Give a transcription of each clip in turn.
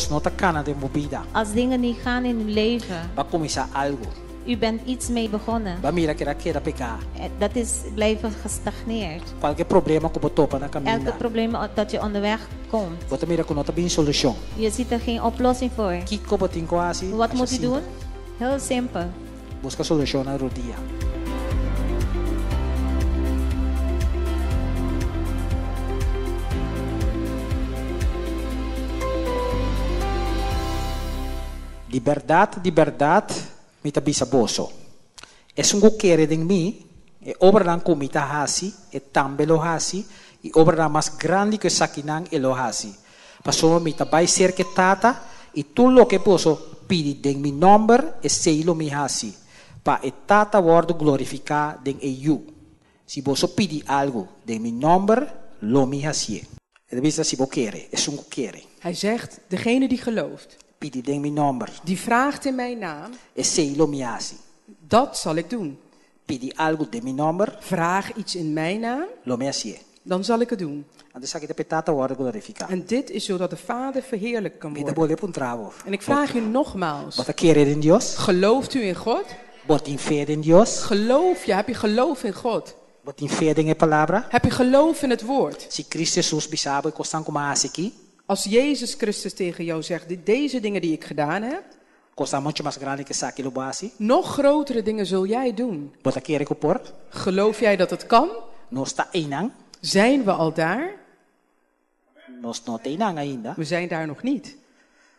cos no takana de mobida. Als dingen niet gaan in uw leven, Ba começar algo. u bent iets mee begonnen. Ba mira que queda pecar. Dat is blijven gestagneerd. Qualquer problema que botopa na Elke caminho. probleem dat je onderweg komt, Bota mira que não tem solução. je ziet er geen oplossing voor. Kiko botin quase. Wat moet u doen? Heel simpel. Busca solução na rodia. Liberdade, mita bisa boso. Es un gukere ding mi, e obra comita hasi, e tambelo hasi, e obra mais grande que sakinang elo hasi. Paso mita bai ser que tata, e tu lo que poso pidi ding mi number e seilo mi hasi. Pa e tata word glorificar ding e you. Si boso pidi algo ding mi number, lo mi hasi. E bisa si bokere, es un gukere. Hij zegt, degene die gelooft, Pidi ding mi number, die vraagt in mijn naam, e seilo mi hasi. dat zal ik doen. Pidi algo de mi number, Vraag iets in mijn naam, lo me hasi. dan zal ik het doen. Ando sa kita petata word glorificar. En dit is zodat de Vader verheerlijk kan Kita worden. boleh pun travo. En ik vraag u nogmaals, Bota querer in Dios, gelooft u in God? bota in fe in Dios, Geloof je, heb je geloof in God? bota in fe in a palavra. Heb je geloof in het woord? Si Cristo Jesus bisabo ko sang kumahasi ki, Als Jezus Christus tegen jou zegt, deze dingen die ik gedaan heb, ko sang mucho mas grande que sa kilo basi, nog grotere dingen zul jij doen. bota querer ko por, Geloof jij dat het kan? no sta inang, Zijn we al daar? nos no te inang ainda. We zijn daar nog niet.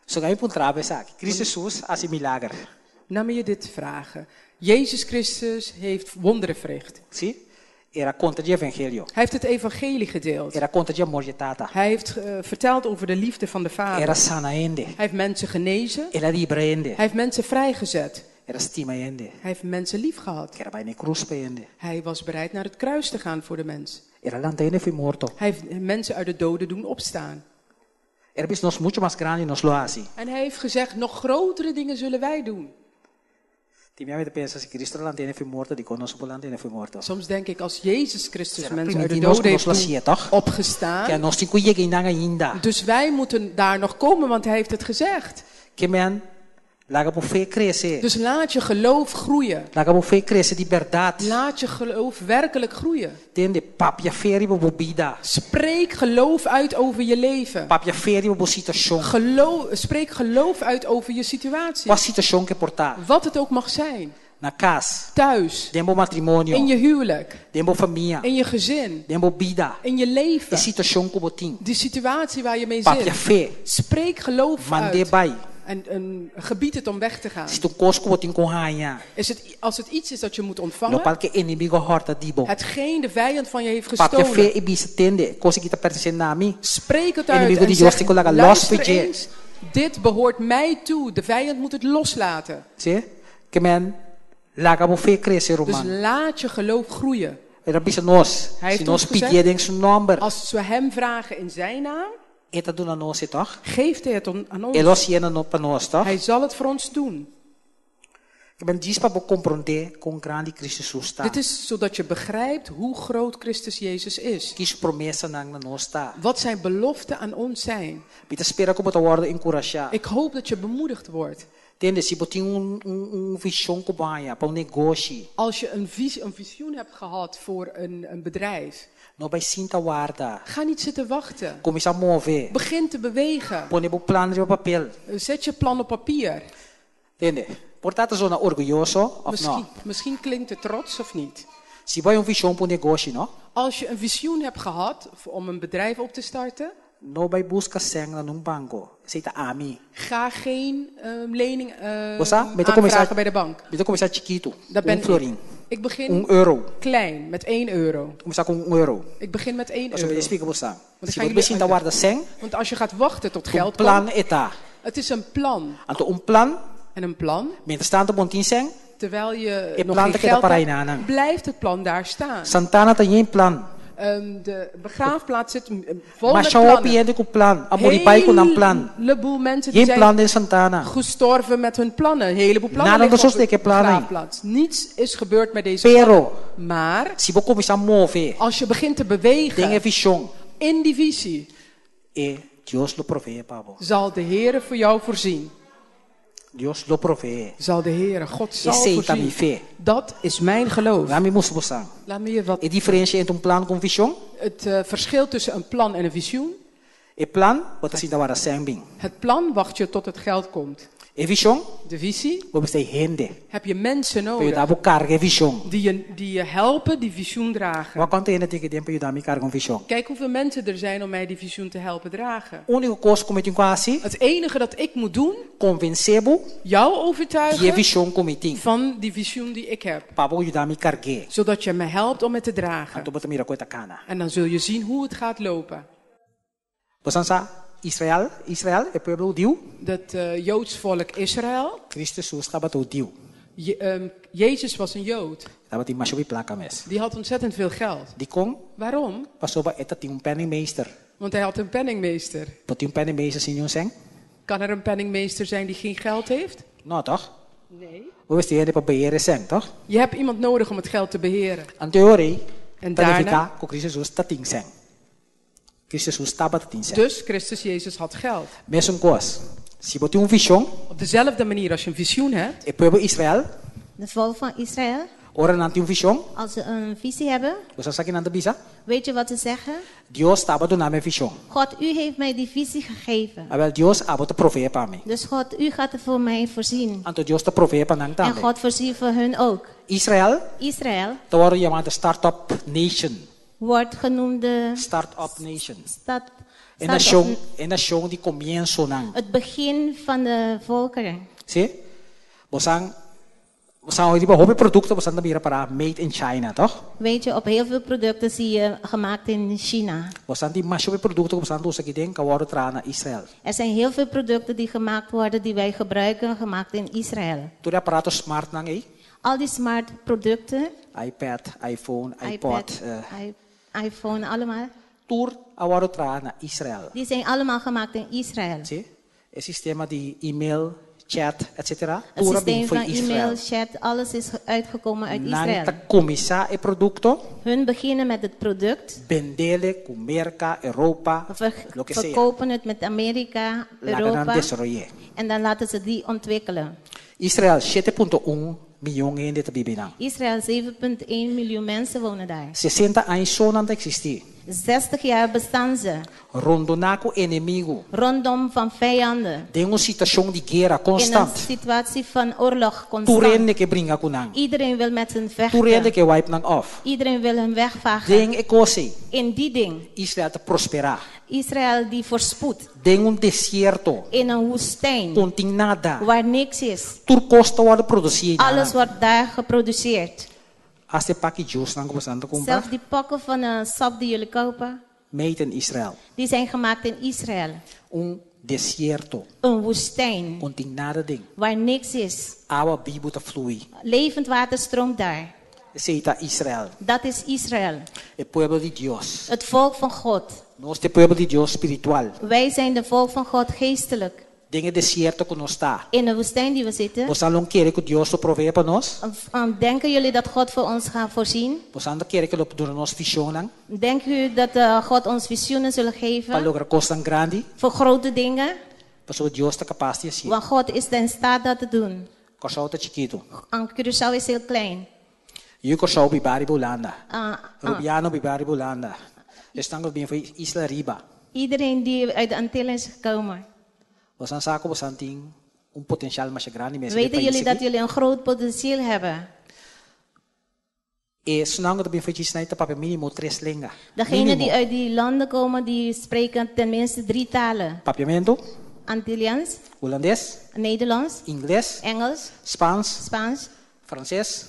So gayon pun travo sa ki. Cristo Jesus asi milagre. Nou moet je dit vragen. Jezus Christus heeft wonderen verricht. Si? Era conta de evangelio. Hij heeft het evangelie gedeeld. Era conta de amor de tata. Hij heeft verteld over de liefde van de Vader. Era sana ende. Hij heeft mensen genezen. Era libre ende. Hij heeft mensen vrijgezet. Era stima ende. Hij heeft mensen lief gehad. Era bij ne cruz pe ende. Hij was bereid naar het kruis te gaan voor de mens. Era lantene foi morto. Hij heeft mensen uit de doden doen opstaan. Era bis nos mucho mas grande nos lo hasi. En hij heeft gezegd, nog grotere dingen zullen wij doen. Timia te pensa si Cristo lantene foi morto, di conosco po lantene foi morto. Soms denk ik, als Jezus Christus Será mensen uit de primitivos doden nos heeft lasia, doen toch? opgestaan. Que nos cinco llega inang ainda. Dus wij moeten daar nog komen, want hij heeft het gezegd. Que men laga po fe cresce. Dus laat je geloof groeien. Laga po fe cresce di verdade. Laat je geloof werkelijk groeien. Tende papia feri po bida. Spreek geloof uit over je leven. Papia feri po situação. Spreek geloof uit over je situatie. Qual situação que portar? Wat het ook mag zijn. Na casa, Thuis. dembo matrimônio, In je huwelijk. dembo família, In je gezin. dembo vida. In je E leven. situação que botin. Die situatie waar je mee Papia zit. fe, Spreek geloof mande uit. bai. En gebied het om weg te gaan. Se tu cosco botin com rainha. Als het iets is dat je moet No ontvangen. palque inimigo horta dibo. Hetgeen de vijand van je heeft Papia fe gestolen. e bisa tende, coisa que tá pertencendo a mim. Spreek het uit Inimigo en die Dios zeg, te coloca los luister pedir. eens, dit behoort mij toe. De vijand moet het loslaten. Sim? Que men laga po fe crescer Dus romano. laat je geloof groeien. Era bisa nós. Hij Se heeft nós ons gezegd, pedir em seu nome, Als we hem vragen in zijn naam, eta dona nós toch? geeft hij het aan ons. Ele oceana no para nós, toch? Hij zal het voor ons doen. Que men diz para compreender com grande Cristo Jesus está. Dit is zodat je begrijpt hoe groot Christus Jezus is. Que is promessa na nós está. Wat zijn beloften aan ons zijn. Pita espera como tá word encorajar. Ik hoop dat je bemoedigd wordt. Entende? Se botin visão com banha para negócio, Als je een visioen hebt gehad voor een bedrijf. não vai sinta guarda. Ga niet zitten wachten. Começa a mover. Begin te bewegen. Pone o plano de papel. Zet je plan op papier. Entende? Portanto, zona orgulhoso of não? Misschien klinkt het trots of niet. Se vai visão para negócio, não? Als je een visioen hebt gehad om een bedrijf op te starten. Não vai buscar sangue num banco. Aceita a mim. Ga geen lening Met aanvragen bij de bank. Beto começar chiquito. Dat ben florin. Ik begin €1. klein, met €1. Começar com €1. Ik begin met €1. Als je explica você. Want ik Se ga você jullie sinta guarda 100, Want als je gaat wachten tot geld plan komt, eta. het is een plan. Então plan, En een plan, mientras tanto bontin 100, terwijl je E nog plan geen te geld para hebt, inaan. blijft het plan daar staan. Santana tem plan. De begraafplaats zit vol met Mas já plannen. opiende com plan. A moripai com um plan. Een heleboel mensen die Geen plan zijn de Santana. gestorven met hun plannen. Een heleboel plannen Nada liggen dos op de que plannen. begraafplaats. Niets is gebeurd met deze Pero, plannen. Maar se você começar a mover, als je begint te tem a bewegen visão. in die visie, E Dios lo provee, Pabo. zal de Heere voor jou voorzien. Dios lo provee. Zal de Heere, God zal Esse tá mi voorzien. fé. Dat is mijn geloof. Rami musbosang. Laat me je wat. E diferença entre plan com vision. Het verschil tussen een plan en een visioen. E plan, wat assim da wara sembing. Het plan wacht je tot het geld komt. E vision, De visie wat beste hende. heb je mensen Para eu nodig dar carga vision. die je helpen die visioen dragen. Wat quanto ainda tem que tempo eu dar mi carga com vision. Kijk hoeveel mensen er zijn om mij die visioen te helpen dragen. Único coisa como eu quase Het enige dat ik moet doen, convencebo jou die overtuigen vision como tem. van die visioen die ik heb. Pabo eu dar mi carga. Zodat je me helpt om het te dragen. Anto bota mira coita cana. En dan zul je zien hoe het gaat lopen. Bosansa Israel é pueblo diu. Dat Joods volk Israël, Cristo Jesus estava diu. Jezus was een Jood. Estava die macho placa mes. Die had ontzettend veel geld. Die kon Waarom? passou ba eta tinha penningmeester. Want hij had een penningmeester. Wat tinha penningmeester sin seng? Kan er een penningmeester zijn die geen geld heeft? No, toch? Nee. Hoe is die hele beheer seng, toch? Je hebt iemand nodig om het geld te beheren. Aan theorie, En planifica daarna, com Cristo Jesus tating seng. Cristo Jesus estava tating seng. dus Christus Jezus had geld. Mesmo coisa. Se botar vision, Op dezelfde manier als je een visioen hebt, e pueblo Israel, De volk van Israël, ora não tinha vision, als ze een visie hebben, você sabe que não bisa? weet je wat ze zeggen? Deus estava dando a vision. God, u heeft mij die visie gegeven. Mas Deus estava te prover para mim. Dus God, u gaat er voor mij voorzien. Anto Deus te prover para nós En também. God voorziet voor hun ook. Israel, Israël te worden chamado startup nation. wordt genoemd de Startup nation. stad, É nação de começo não. het begin van de volkeren. Zie? Bosang die hobby producten bosang mira para made in China, toch? Weet je, op heel veel producten zie je gemaakt in China. Bosang die mas hobby producten bosang dosa kideng kawaro trana Israel. Er zijn heel veel producten die gemaakt worden, die wij gebruiken, gemaakt in Israël. Tu de apparato smart nang Al die smart producten, iPad, iPhone, iPod, iPhone, allemaal, tour awaro trana Israel. die zijn allemaal gemaakt in Israël. Zie? Het systeem die e-mail, chat, etc. Het Toera systeem bem van foi Israel. e-mail, chat, alles is uitgekomen uit Nang Israël. ta começar e producto, Hun beginnen met het product, vendele com merca, Europa, lo que sea. verkopen het met Amerika, Laten Europa, desarrollar. en dan laten ze die ontwikkelen. Israel 7.1 milhão gente te vive lá. Israël, 7,1 miljoen mensen wonen daar. 60 anos só não existir. 60 jaar bestaan ze, Rondonaco inimigo. rondom van vijanden. Tem uma situação de guerra In een constante. situatie van oorlog Tu constant. rende que brinca com nang. Iedereen wil met hen Tu rende vechten. que wipe nang off. Iedereen wil hem wegvagen. Tem e coisa. In die ding, Israel te prosperar. Israël die voorspoedt. Tem deserto. In een woestijn, Não tem nada. waar niks is. Tur costa worden produzido. Alles wordt daar geproduceerd. Als de pakje juice nang kumasan te comprar. Zelfs die pakken van een sap die jullie kopen, Made in Israel. die zijn gemaakt in Israël. Deserto. Een woestijn, Não tem nada ding. waar niks is. Água viva te flui. Levend water stroomt daar. Aceita Israel. Dat is Israël. O povo de Deus. Het volk van God. Nós é povo de Deus espiritual. Wij zijn de volk van God geestelijk. Tem deserto que nós está. In de woestijn die we zitten, Você não quer que Deus te provee para nós? denken jullie dat God voor ons gaat voorzien? Você não quer que Ele door nos visionen Denken jullie dat God ons visioenen zullen para geven? lograr coisas grandes? Voor grote dingen? Para Deus está capaz de assim. Want God is in staat dat te doen. Corsau está chiquito. En Curaçao is heel klein. Eu corsau bibari bolanda. Uh, Rubiano bibari bolanda. Estamos bem foi Isla Riba. Iedereen die uit de Antillen is gekomen. Você sabe que você tem potencial mais grande mesmo. Weten jullie dat jullie een groot potentieel hebben? E senang dat bem foi snijden para mínimo 3 línguas. Degenen die uit die landen komen, die spreken tenminste 3 talen. Papiamento, Antilliaans, holandês, Nederlands, inglês, Engels, Spaans, Spaans, francês,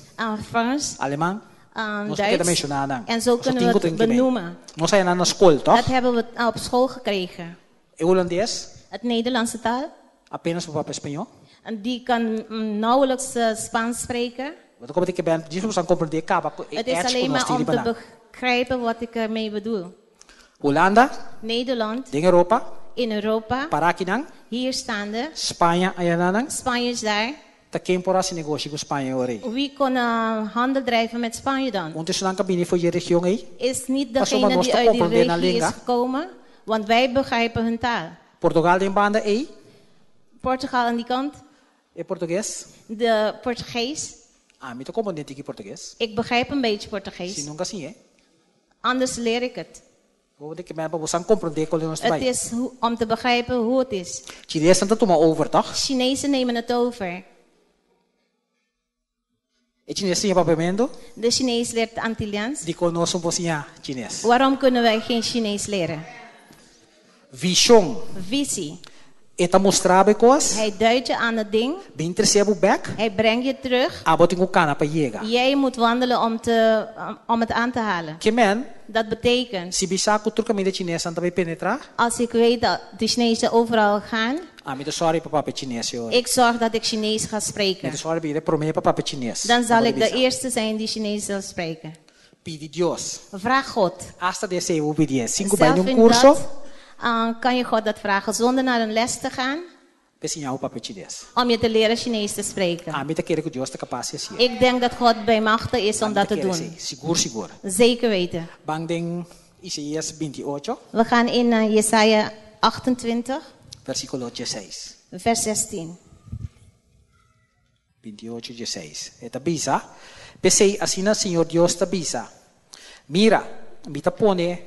Frans, alemão. Nós queremos Duits. mencionar dan. En zo kunnen we het benoemen. Nós zijn aan de school, toch? Dat hebben we op school gekregen. E holandês, Het Nederlandse taal. apenas para espanhol. En die kan nauwelijks Spaans spreken. Wat ik ik ben, die soms aan compreender kaba. Het is alleen maar om te begrijpen wat ik ermee bedoel. Hollanda, Nederland, in Europa, in Europa, Parakinang, hier staande, Spanje, Ayananang, Spanje is daar. ta temporas negocio com Spanje ore. Wie kon handel drijven met Spanje dan? Ondertussen dan kabine voor je regio Is niet Pas degene om die te uit die comprender na regio is língua. gekomen, Want wij begrijpen hun taal. Portugal in banda e? Portugal aan die kant, E português? de Portugees. Ah, me tocou muito aqui português. Ik begrijp een beetje Se Portugees. nunca assim, é? Anders leer ik het. Vou ter que me para você compreender qual é o nosso Het país. is om te begrijpen hoe het is. Chinês não toma over, toch? Chinezen nemen het over. E chinês sim papamento? De Chinees leert Antilliaans. De conosco um pouquinho chinês. Waarom kunnen wij geen Chinees leren? Vision. Visie. Eta mostrar coisas. Hij duidt je aan het ding. Bem terceiro back. Hij brengt je terug. Abo tem cana para chegar. Jij moet wandelen om het aan te halen. Que man? Dat betekent, Se bisa cultura camida chinesa anda vai penetrar. als ik weet dat de Chinezen overal gaan, Ah, me sorry papa pe chinês yo. ik zorg dat ik Chinees ga spreken. Me sorry be prometo papa pe chinês. Dan zal ik de eerste zijn die Chinees zal spreken. Pede Deus. Vraag God. Hasta de ser obediência. 5 bij Zelf um in curso. dat, kan je God dat vragen zonder naar een les te gaan, Pesinha o papa chinês. om je te leren Chinees te spreken. Ah, me te querer que Deus te capaz assim. Ik denk dat God bij machten is om dat te doen. Seguro, seguro. Zeker weten. Bang ding Isaías 28, We gaan in Jesaja 28, versículo 16. vers 16. 28, 16. Eta bisa. Pensei assim na Senhor Deus te bisa. Mira, me te pone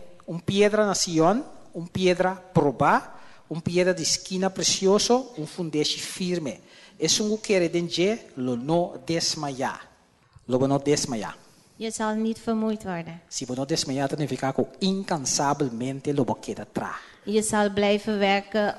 piedra na Sion, piedra proba, piedra de esquina precioso, fundeste firme. Es que de lo no desmayar. Lo no desmayar. Je zal niet vermoeid worden. Se você não desmayar, significa que incansavelmente lo queda atrás. Je zal blijven werken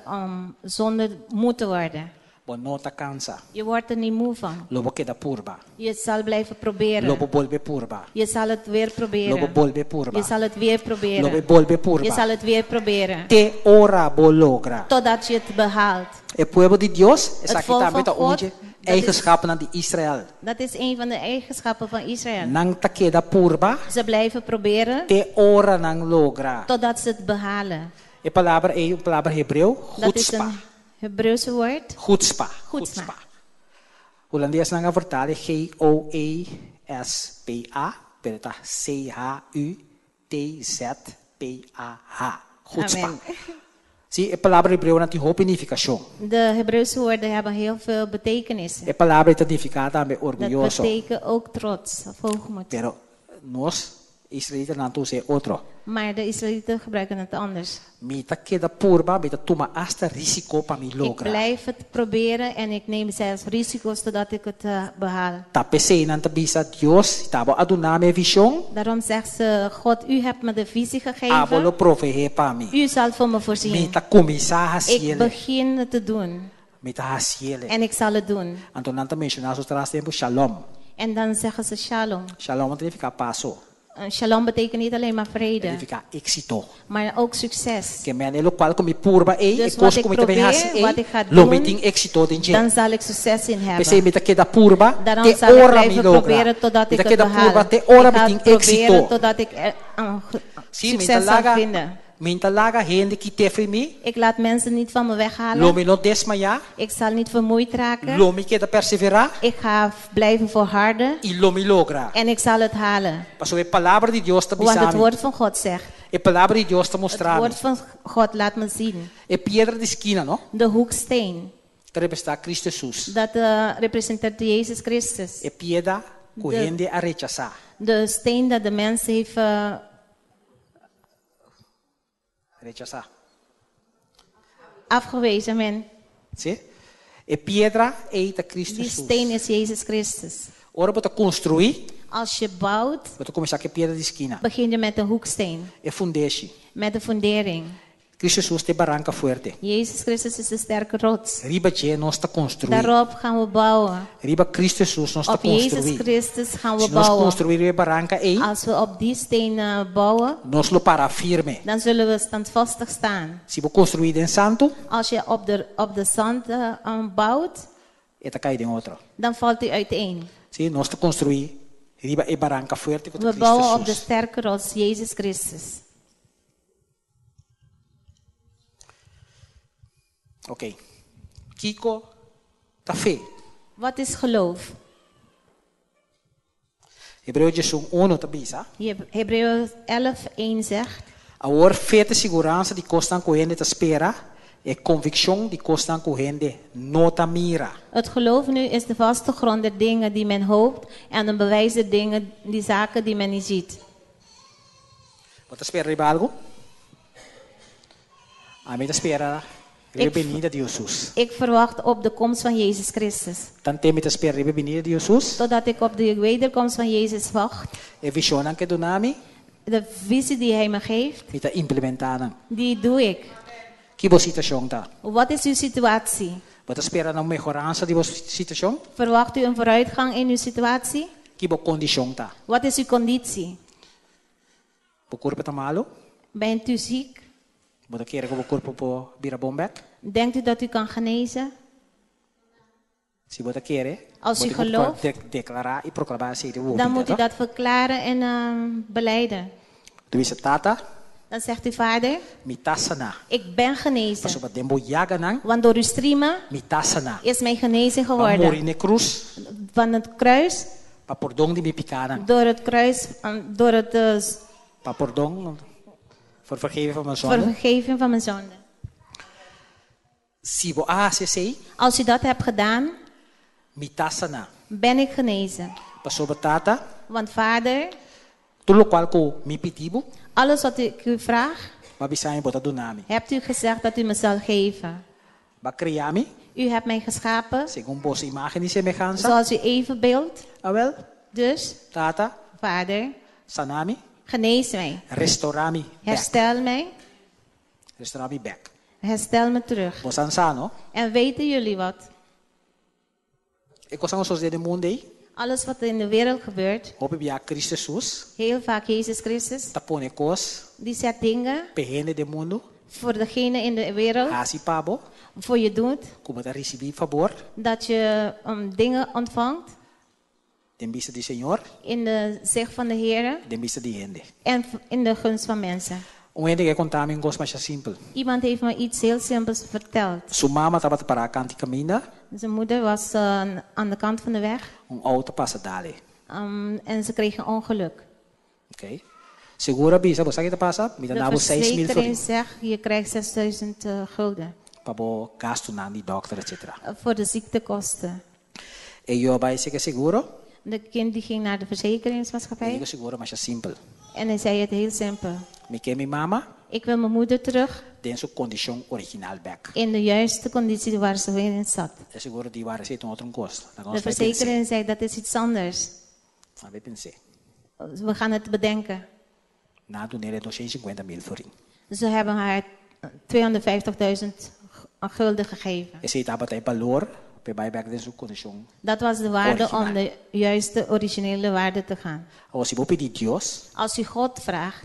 zonder moe te worden. Você não te cansa. Je wordt er niet moe van. Lo queda purba. Je zal blijven Lo proberen. volve purba. Je zal het weer Lo proberen. volve purba. Je zal het weer Lo proberen. volve Je purba. zal het weer proberen. Te ora logra. Totdat je het behaalt. O povo de Deus, essa aqui volk também van está God, onde dat eigenschappen de Israël. Dat is een van de eigenschappen van Israël. Nang te queda purba. Ze blijven proberen Te ora nang logra. totdat ze het behalen. E palavra é palavra hebreu, Dat is chutzpah. een Hebreeuwse woord. Chutzpah. Chutzpah. Holandês não vertalen G-O-E-S-P-A, pero está C-H-U-T-Z-P-A-H. Chutzpah. Amen. Zie, a palavra hebreu não tem significação. De Hebreeuwse woorden hebben heel veel betekenissen. A palavra significa também Dat orgulhoso. betekent ook trots of hoogmoed. Pero nós, Israelitas, não temos outro. Maar de Israëlieten gebruiken het anders. Mita queda purba, mita toma hasta risco para me Ik logra. blijf het proberen en ik neem zelfs risico's totdat ik het behaal. Tapese nanta bisa Dios, tabo aduname vision, Daarom zegt ze, God, u hebt me de visie abolo gegeven. profehe para me. U zal voor me voorzien. Mita começar a Ik hasiele, begin het te doen. mita hasiele. En ik zal het doen. Anto nanta mencionar so tras tempo shalom. En dan zeggen ze shalom. Shalom significa paso, Shalom betekent niet alleen maar vrede, significa éxito. maar ook succes. Que men elo qual come purba e Dus cos wat ik come também probeer, hasi wat ik ga lo doen, meting éxito den Dan je. zal ik succes in Pese hebben. mita queda purba, Daarom te zal ik ora mi blijven logra. proberen totdat ik Mita het queda behaal. purba, te Ik ora ga meting het proberen éxito. totdat ik Sim, succes zal vinden. minta laga hende ki tefri mi, Ik laat mensen niet van me weghalen. lo mi no desmaya, Ik zal niet vermoeid raken. lo mi queda persevera Ik ga blijven volharden. e lo mi logra. En ik zal het halen. Paso a palavra de Deus te Want het bisami. woord van God zegt. A palavra de Deus te Het mostrar. woord van God laat me zien. A piedra de esquina, no? De hoeksteen. Treba está Cristo Jesus. Dat representeert Jezus Christus. A piedra que hende a rechazar. De steen dat de mens heeft Rechazar. afgewezen. Amen. Sim? A piedra é a Cristo Die Jesus. steen is Jezus Christus. Ora para construir, Als je bouwt, para começar com a piedra de esquina. begin je met een hoeksteen. É fundeixe. Met de fundering. Cristo Jesus te barranca fuerte. Jezus Christus is de sterke rots. Riba je nós está construir. Daarop gaan we bouwen. Riba Cristo Jesus nós está Op Jezus construir. Christus gaan we Se nós bouwen. construir a barranca aí, Als we op die steen bouwen, nós lo para firme. dan zullen we standvastig staan. Se você construir em santo, Als je op de zand bouwt, eta cai em outro. dan valt hij uiteen. Sim, nós está construir riba a barranca fuerte com We Cristo bouwen op de Jesus. sterke rots, Jezus Christus. Ok. Kiko, tá fé. Wat is geloof? Hebreeën 1 tá bisa. Hebreeën 11:1 zegt. Agora, fé de segurança de costan correndo te espera. E convicção de costan correndo nota mira. Het geloof nu is de vaste grond der dingen die men hoopt en een bewijs der dingen, die zaken die men niet ziet. Você espera algo? A mim espera a venida de Jesus. Ik verwacht op de komst van Jezus Christus. Tanto me espera a venida de Jesus. Totdat ik op de wederkomst van Jezus wacht. E visionan que donami. De visie die hij me geeft, Me ta implementando. die doe ik. Que boa situação tá? Wat is uw situatie? Você espera não melhorança de boa situação? Verwacht u een vooruitgang in uw situatie? Que boa condição tá? Wat is uw conditie? O corpo tá malo? Bent u ziek? Você quer que o corpo po vira bombek? Denkt u dat u kan genezen? Se você quer, Als u gelooft, declarar e proclamar se dan moet u dat verklaren en belijden. Tu is tata, Dan zegt u, Vader, mitasana. ik ben genezen. Paso ba dembo yaga nang Want door uw striemen mitasana. is mijn genezing Pa mori geworden. ne cruz, Van het kruis, pa pordong di mi picanan. door het kruis, door het Pa pordong voor vergeven van mijn voor zonde. vergeving van mijn zonde. Si bo se sei, Als u dat hebt gedaan, mitasana. ben ik genezen. Paso ba tata, Want Vader, tulo qual ko mi pitibo, alles wat ik u vraag, mabisahin bota dunami. hebt u gezegd dat u me zal geven. Ba criami, U hebt mij geschapen, según vos imagen y semejanza. zoals uw evenbeeld. Awel, Dus, tata, Vader, sanami, genees mij. restaurami back. Herstel mij. Restaurami back. Herstel me terug. Vos ansano, En weten jullie wat? e cosa nos de mundo Alles wat er in de wereld gebeurt, hope via Cristo Jesus, heel vaak Jezus Christus, tapone cos, die zet dingen pehene de mundo, voor degene in de wereld, hasi pabo, voor je doet, como ta recebi favor, dat je dingen ontvangt den vista di Señor, in de zicht van de Heer den vista di gente. en in de gunst van mensen. Um gente que contame um gosto mais simples. Iemand heeft me iets heel simpels verteld. Sua mama estava para a canti caminha, Zijn moeder was aan de kant van de weg auto passa dali. en ze kreeg een ongeluk. Ok? Segura bisa, você que passa, me De dá 6.000 verzekering voor zegt, je krijgt 6000 gulden para bo gasto na die dokter etc. voor de ziektekosten. E eu vai ser que seguro, De kind die ging naar de e verzekeringsmaatschappij digo seguro mas é simples. en hij zei het heel simpel. Me que minha mama Ik wil mijn moeder terug den sua condição original back. in de juiste conditie waar ze in zat. É seguro die waar zit outro gosto. De verzekering zei dat is iets anders. Sabe pensei. We gaan het bedenken. Na do nere 250.000 forinho. Ze hebben haar 250.000 gulden gegeven. Esse estava até valor para back den sua condição. Dat was de waarde Origineel. om de juiste originele waarde te gaan. Ou se vou pedir Deus Als u God vraagt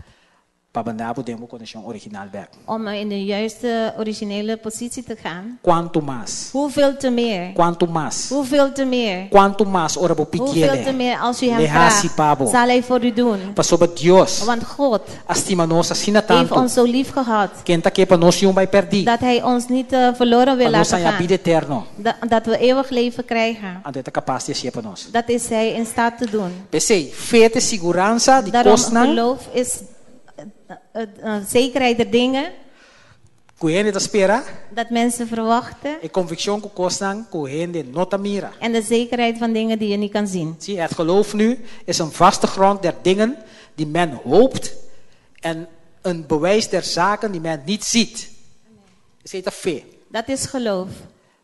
para mandar o demo condição original back. om in de juiste originele positie te gaan, Quanto mais? hoeveel te meer? Quanto mais? Hoeveel te meer? Quanto mais ora vou pedir Hoeveel te meer als u hem Lehasi vraagt, pabo. zal hij voor u doen. Passou para Deus. Want God Estima nós assina heeft tanto. ons zo lief gehad Quem está aqui para nós não vai perder. dat hij ons niet verloren wil Para nós laten tem a vida gaan. eterna. Dat we eeuwig leven krijgen. Ando é capaz de ser para nós. Dat is hij in staat te doen. Pensei, fé de segurança de Daarom cosnan, geloof is zekerheid der dingen correndo da espera, dat mensen verwachten e convicção que cosnan correndo nota mira. en de zekerheid van dingen die je niet kan zien. Zie, het geloof nu is een vaste grond der dingen die men hoopt en een bewijs der zaken die men niet ziet. Is het fé? Dat is geloof.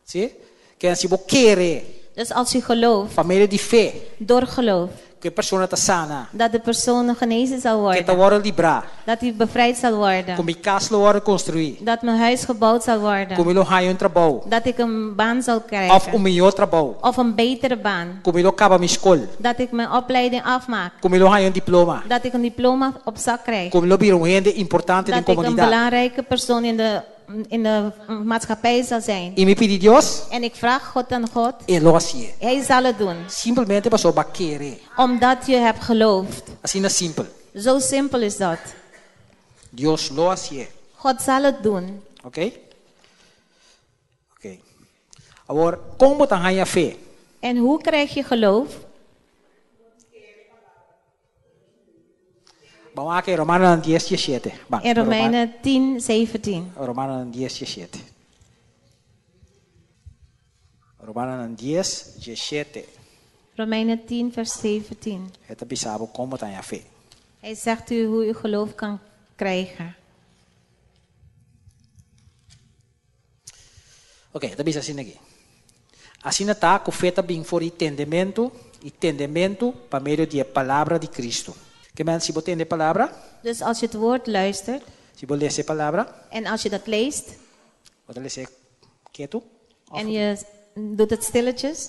Zie? Que se você querer, Dus als u gelooft, família de fé, door geloof, que a pessoa está sana, dat de persoon genezen zal que está worden, hora livrar, dat hij bevrijd zal worden, como casa hora construir, dat mijn huis gebouwd zal worden, como ele raio um trabalho, dat ik een baan zal of krijgen, melhor trabalho, of een betere baan, como ele acaba minha escola, dat ik mijn opleiding afmaak, como ele raio diploma, dat ik een diploma op zak krijg, como ele vira rende importante na dat ik een comunidade. belangrijke persoon in de maatschappij zal zijn. E me pedir Deus, En ik vraag God aan God, ele lo assim. hij zal het doen, Simplesmente a pessoa vai querer. omdat je hebt geloofd. Assim é simples. Zo simpel is dat. Deus lo assim. God zal het doen. Ok? Ok. Agora, como está a fé? En hoe krijg je geloof? vamos a que Romanos 10:17. Bang, In Romeinen 10:17. Romanos 10:17. Romanos 10:17. Romeinen 10, vers 17. Het bisabo como tanya fe. Hij zegt u hoe u geloof kan krijgen. Ok, het bisa assim aqui. Assim está com fé também for entendimento por meio da palavra de Cristo. Que men, se você entende a palavra, Dus als je het woord luistert se você lees a palavra, en als je dat leest você lees quieto, en je doet het stilletjes,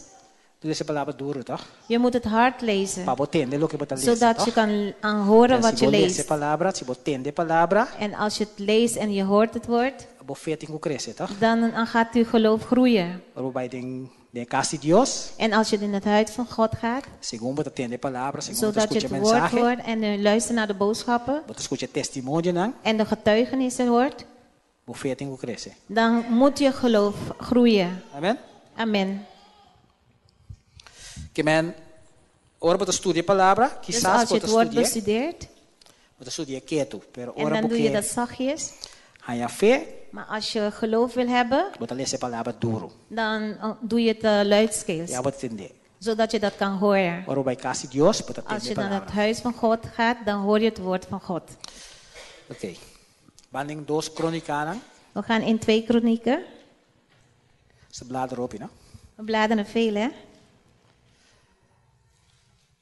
tu lees a palavra duro, toch? je moet het hard lezen, Para você entender o que você lees, zodat je kan horen wat je se você lees a leest. palavra, se você entende a palavra, En als je het leest en je hoort het woord, a fé tem que crescer, toch? dan gaat uw geloof groeien. Pero bij de casa de Dios, En als je in het huis van God gaat, segundo você entende a palavra, segundo você zodat je escuta a het woord mensagem, hoort en luistert naar de boodschappen você escuta testemunho, não? en de getuigenissen hoort, A fé tem que crescer. dan moet je geloof groeien. Amen? Amen. Que men, ora você estuda a palavra, Dus quizás als je você het woord estuda, bestudeert você estuda quieto, pero en ora dan doe je dat porque zachtjes, a fé, maar als je geloof wil hebben, você lees a palavra duro. dan doe je het luidkeels, Ja, você entende. zodat je dat kan horen. Ora bij casa de Dios, você Als entende je a naar het palavra. huis van God gaat, dan hoor je het woord van God. Ok. Banding 2 Kronieken, We gaan in 2 Kronieken. ze bladen erop, no? We bladeren veel, hè?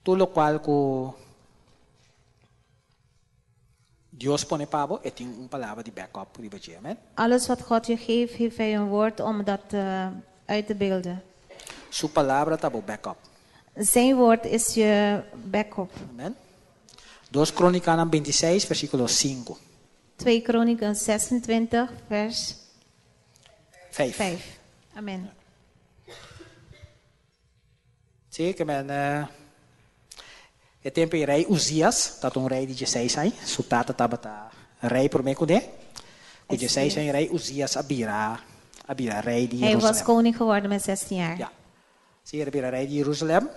Tudo qual que Dios pone pabo, e tem palavra de backup, amen? Alles wat God je geeft, heeft hij een woord om dat uit te beelden. Sua palavra tá backup, Zijn woord is je backup. amen? 2 Kronieken 26, versículo 5. 2 Kronieken 26, vers 5. 5. Amen. Zie que men, é tempo em rei Uzias, dat rei de 16 su tata tabata rei por me kude. O 16 rei Uzias abira rei de Hij was Jerusalem. koning geworden met 16 jaar. Ja. Zie je abira rei de Jerusalem.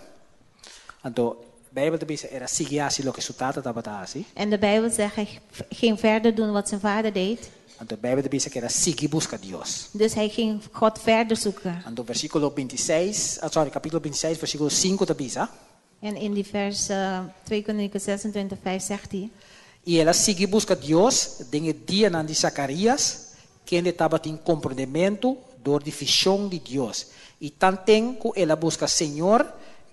Anto Bijbel te bisa era sigiasi lo que su tata tabata asi. En de Bijbel zegt, hij ging verder doen wat zijn vader deed. Anto Bijbel te bisa que era sigi busca Dios. Dus hij ging God verder zoeken. Anto versículo 26, capítulo 26, versículo 5 te bisa. En in die vers 2 Kronieken 26, 5 zegt hij. E ela sigi busca Dios, dengue dia nan de Zacarias, que ele estava em comprometimento door de visão de Deus. E tanto que ela busca Senhor,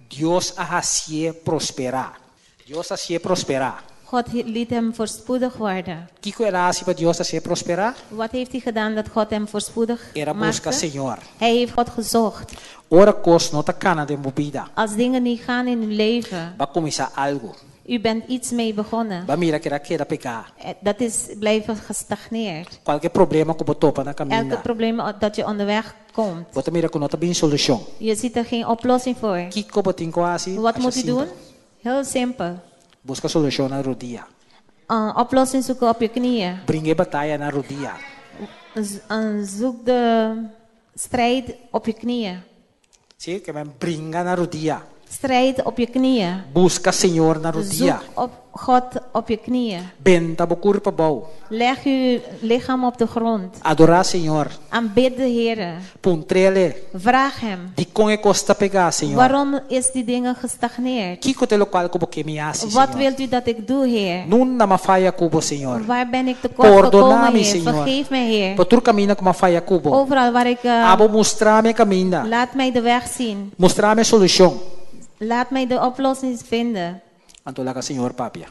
Deus a hacia prosperar. Deus a hacia prosperar. God liet hem voorspoedig worden. O que ela hacia para Deus a hacia prosperar? Wat heeft hij gedaan dat God hem voorspoedig Era busca maakte? Senhor. Hij heeft God gezocht. Ora cos nota cana de movida. Als dingen niet gaan in uw leven, Va começar algo. u bent iets mee begonnen. Va mira que era queda pecar. Dat is blijven gestagneerd. Qualquer problema que botopa na Elke caminha. probleem dat je onderweg komt. Bota mira que nota bem solução. Je ziet er geen oplossing voor. Que que botin quase. Wat moet u doen? Heel simpel. Busca solução na rodia. Oplossing zoeken op je knieën. Bringue batalha na rodia. Zoek de strijd op je knieën. Sim, que men brinca na rodia. Strijd op je knieën. Busca Senhor na rodia. Zoek op God op je knieën. Benta bo corpo bom. Leg je lichaam op de grond. Adorar Senhor. Aanbid de Heer. Puntrele. Vraag hem. Di com e costa pegar, Senhor. Waarom is die dingen gestagneerd? Kiko te local como que me hace, Wat Senhor. wilt u dat ik doe, Heer? Nun na mafaya kubo, Senhor. Waar ben ik tekort Perdona-me, gekomen, Heer? Senhor. Vergeef mij, Heer. Potur caminha com mafaya kubo. Overal waar ik... Abo mostrar-me caminha. laat mij de weg zien. Mostrar-me solução. Laat mij de oplossing vinden. Antolaga Senhor, papia.